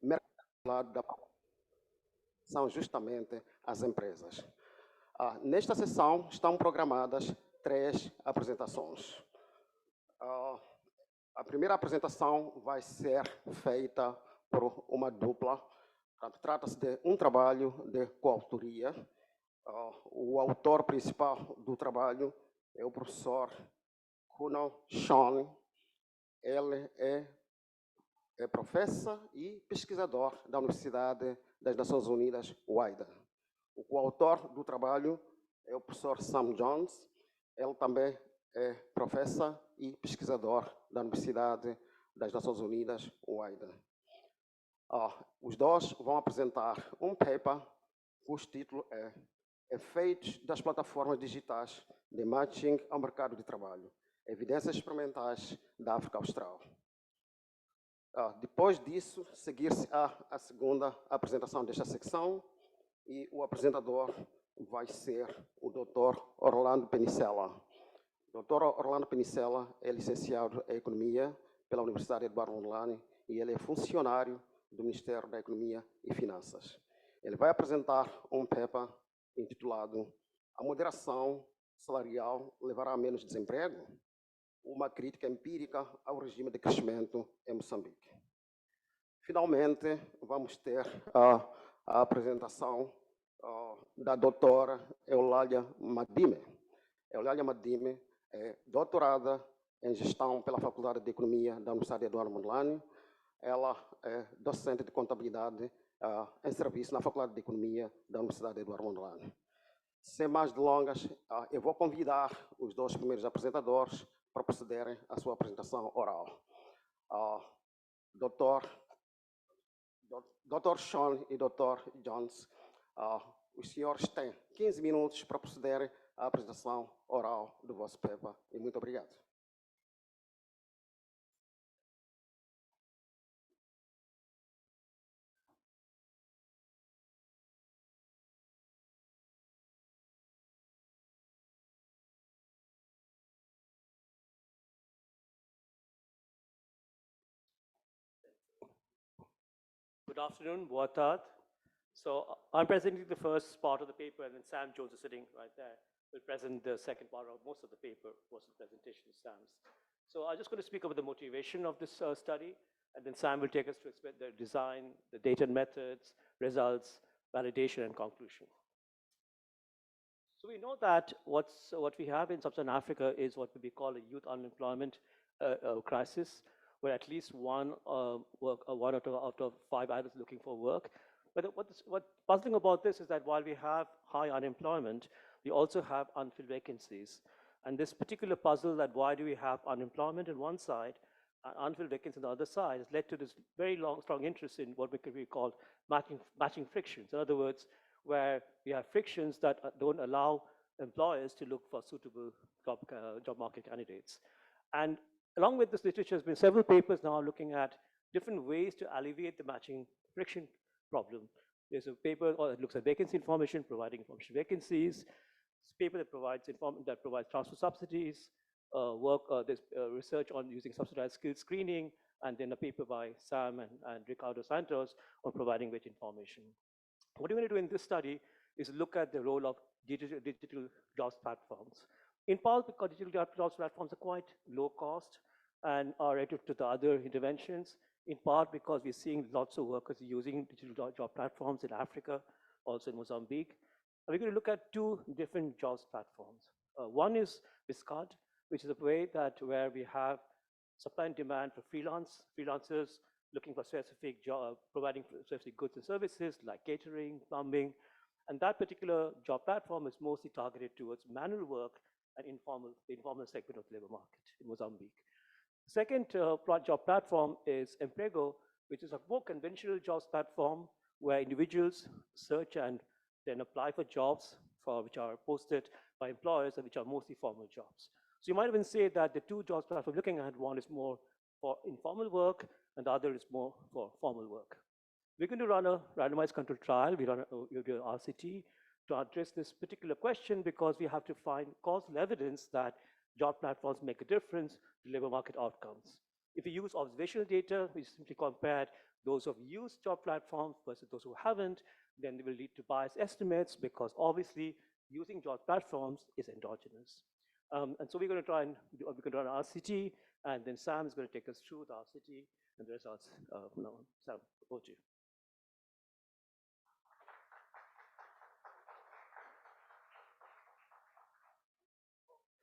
mercado da são justamente as empresas. Nesta sessão estão programadas 3 apresentações. A primeira apresentação vai ser feita por uma dupla. Trata-se de um trabalho de coautoria. O autor principal do trabalho é o professor Kunal Sen. Ele é professor e pesquisador da Universidade das Nações Unidas, WIDER. O coautor do trabalho é o professor Sam Jones. Ele também é professor e pesquisador da Universidade das Nações Unidas, WIDER. Os dois vão apresentar um paper cujo título é Efeitos das plataformas digitais de matching ao mercado de trabalho, evidências experimentais da África Austral. Depois disso, seguir-se a segunda apresentação desta secção e o apresentador vai ser o Dr. Orlando Penicella. O Dr. Orlando Penicella é licenciado em Economia pela Universidade Eduardo Mondlane e ele é funcionário do Ministério da Economia e Finanças. Ele vai apresentar um paper intitulado A Moderação Salarial Levará a Menos Desemprego? Uma crítica empírica ao regime de crescimento em Moçambique. Finalmente, vamos ter a apresentação da doutora Eulália Madime. Eulália Madime é doutorada em Gestão pela Faculdade de Economia da Universidade Eduardo Mondlane. Ela é docente de Contabilidade em serviço na Faculdade de Economia da Universidade Eduardo Mondlane. Sem mais delongas, eu vou convidar os 2 primeiros apresentadores para procederem à sua apresentação oral. Dr. Sean e Dr. Jones, os senhores têm 15 minutos para procederem à apresentação oral do vosso paper. E muito obrigado. Good afternoon, boa tarde. So I'm presenting the first part of the paper, and then Sam Jones is sitting right there. Will present the second part of most of the paper, most of the presentation is Sam's. So I'm just going to speak about the motivation of this study, and then Sam will take us through the design, the data and methods, results, validation, and conclusion. So we know that what we have in Sub-Saharan Africa is what we call a youth unemployment crisis, where at least one out of 5 adults looking for work. But what's puzzling about this is that while we have high unemployment, we also have unfilled vacancies. And this particular puzzle, that why do we have unemployment on one side and unfilled vacancies on the other side, has led to this very strong interest in what we call matching frictions. In other words, where we have frictions that don't allow employers to look for suitable job market candidates. And along with this literature, there's been several papers now looking at different ways to alleviate the matching friction problem. There's a paper that looks at vacancy information, providing information vacancies. There's a paper that provides transfer subsidies, there's research on using subsidized skill screening, and then a paper by Sam and Ricardo Santos on providing wage information. What we're going to do in this study is look at the role of digital jobs platforms. In part because digital jobs platforms are quite low cost and are relative to the other interventions, in part because we're seeing lots of workers using digital job platforms in Africa, also in Mozambique. And we're going to look at 2 different jobs platforms. One is Viscard, which is a way where we have supply and demand for freelancers looking for specific job, providing specific goods and services like catering, plumbing. And that particular job platform is mostly targeted towards manual work and the informal segment of the labor market in Mozambique. Second job platform is Emprego, which is a more conventional jobs platform where individuals search and then apply for jobs which are posted by employers and which are mostly formal jobs. So you might even say that the 2 jobs platforms we're looking at, one is more for informal work and the other is more for formal work. We're going to run a randomized control trial. We'll do an RCT to address this particular question because we have to find causal evidence that job platforms make a difference to labor market outcomes. If we use observational data, we simply compared those who have used job platforms versus those who haven't, then they will lead to biased estimates because obviously using job platforms is endogenous. And so we're going to try and we're going to run our RCT, and then Sam is going to take us through the RCT and the results. Sam, over to you.